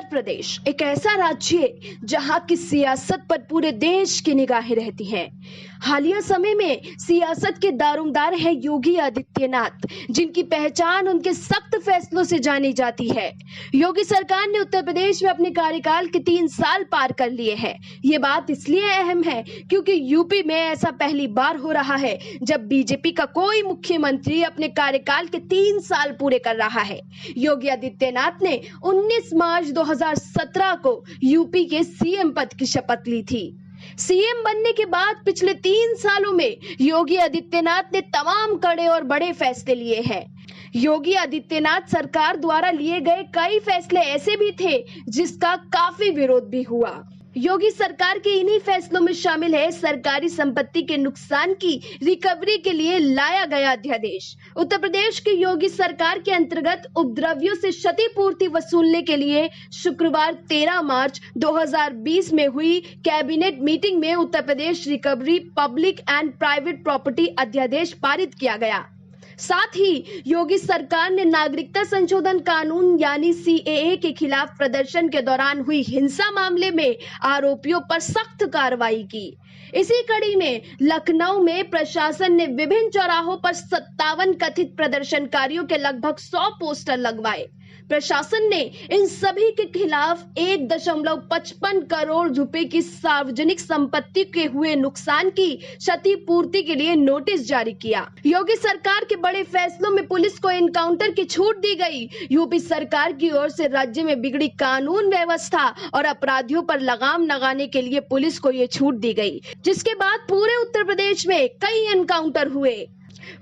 प्रदेश एक ऐसा राज्य है जहां की सियासत पर पूरे देश की निगाहें रहती हैं। हालिया समय में सियासत के दारोमदार है योगी आदित्यनाथ, जिनकी पहचान उनके सख्त फैसलों से जानी जाती है। योगी सरकार ने उत्तर प्रदेश में अपने कार्यकाल के 3 साल पार कर लिए हैं। ये बात इसलिए अहम है क्योंकि यूपी में ऐसा पहली बार हो रहा है जब बीजेपी का कोई मुख्यमंत्री अपने कार्यकाल के 3 साल पूरे कर रहा है। योगी आदित्यनाथ ने 19 मार्च 2017 को यूपी के सीएम पद की शपथ ली थी। सीएम बनने के बाद पिछले 3 सालों में योगी आदित्यनाथ ने तमाम कड़े और बड़े फैसले लिए हैं। योगी आदित्यनाथ सरकार द्वारा लिए गए कई फैसले ऐसे भी थे जिसका काफी विरोध भी हुआ। योगी सरकार के इन्हीं फैसलों में शामिल है सरकारी संपत्ति के नुकसान की रिकवरी के लिए लाया गया अध्यादेश। उत्तर प्रदेश की योगी सरकार के अंतर्गत उपद्रवियों से क्षतिपूर्ति वसूलने के लिए शुक्रवार 13 मार्च 2020 में हुई कैबिनेट मीटिंग में Uttar Pradesh recovery public and private property अध्यादेश पारित किया गया। साथ ही योगी सरकार ने नागरिकता संशोधन कानून यानी सीएए के खिलाफ प्रदर्शन के दौरान हुई हिंसा मामले में आरोपियों पर सख्त कार्रवाई की। इसी कड़ी में लखनऊ में प्रशासन ने विभिन्न चौराहों पर 57 कथित प्रदर्शनकारियों के लगभग 100 पोस्टर लगवाए। प्रशासन ने इन सभी के खिलाफ 1.55 करोड़ रुपए की सार्वजनिक संपत्ति के हुए नुकसान की क्षतिपूर्ति के लिए नोटिस जारी किया। योगी सरकार के बड़े फैसलों में पुलिस को एनकाउंटर की छूट दी गई। यूपी सरकार की ओर से राज्य में बिगड़ी कानून व्यवस्था और अपराधियों पर लगाम लगाने के लिए पुलिस को ये छूट दी गई, जिसके बाद पूरे उत्तर प्रदेश में कई एनकाउंटर हुए।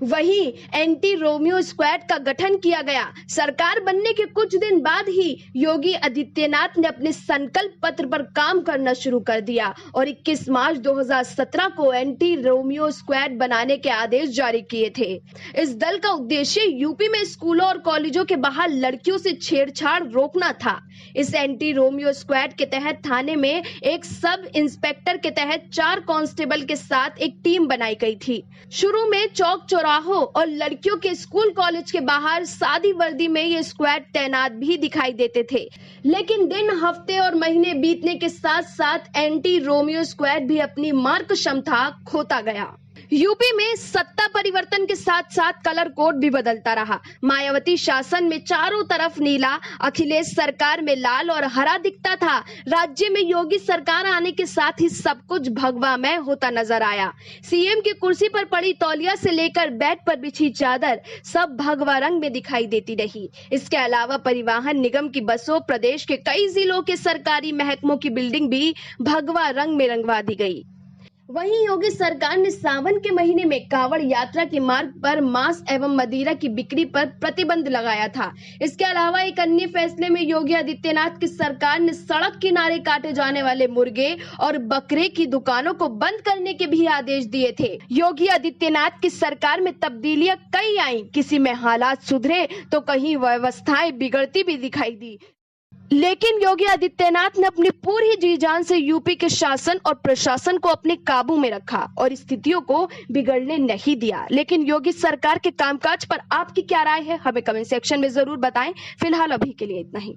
वहीं एंटी रोमियो स्क्वाड का गठन किया गया। सरकार बनने के कुछ दिन बाद ही योगी आदित्यनाथ ने अपने संकल्प पत्र पर काम करना शुरू कर दिया और 21 मार्च 2017 को एंटी रोमियो स्क्वाड बनाने के आदेश जारी किए थे। इस दल का उद्देश्य यूपी में स्कूलों और कॉलेजों के बाहर लड़कियों से छेड़छाड़ रोकना था। इस एंटी रोमियो स्क्वाड के तहत थाने में एक सब इंस्पेक्टर के तहत 4 कांस्टेबल के साथ एक टीम बनाई गई थी। शुरू में चौक चौराहों और लड़कियों के स्कूल कॉलेज के बाहर सादी वर्दी में ये स्क्वाड तैनात भी दिखाई देते थे, लेकिन दिन हफ्ते और महीने बीतने के साथ साथ एंटी रोमियो स्क्वाड भी अपनी मार्क क्षमता खोता गया। यूपी में सत्ता परिवर्तन के साथ साथ कलर कोड भी बदलता रहा। मायावती शासन में चारों तरफ नीला, अखिलेश सरकार में लाल और हरा दिखता था। राज्य में योगी सरकार आने के साथ ही सब कुछ भगवामय होता नजर आया। सीएम की कुर्सी पर पड़ी तौलिया से लेकर बेड पर बिछी चादर सब भगवा रंग में दिखाई देती रही। इसके अलावा परिवहन निगम की बसों, प्रदेश के कई जिलों के सरकारी महकमों की बिल्डिंग भी भगवा रंग में रंगवा दी गई। वहीं योगी सरकार ने सावन के महीने में कांवड़ यात्रा के मार्ग पर मांस एवं मदिरा की बिक्री पर प्रतिबंध लगाया था। इसके अलावा एक अन्य फैसले में योगी आदित्यनाथ की सरकार ने सड़क किनारे काटे जाने वाले मुर्गे और बकरे की दुकानों को बंद करने के भी आदेश दिए थे। योगी आदित्यनाथ की सरकार में तब्दीलियां कई आई, किसी में हालात सुधरे तो कहीं व्यवस्थाएं बिगड़ती भी दिखाई दी, लेकिन योगी आदित्यनाथ ने अपनी पूरी जी जान से यूपी के शासन और प्रशासन को अपने काबू में रखा और स्थितियों को बिगड़ने नहीं दिया। लेकिन योगी सरकार के कामकाज पर आपकी क्या राय है, हमें कमेंट सेक्शन में जरूर बताएं। फिलहाल अभी के लिए इतना ही।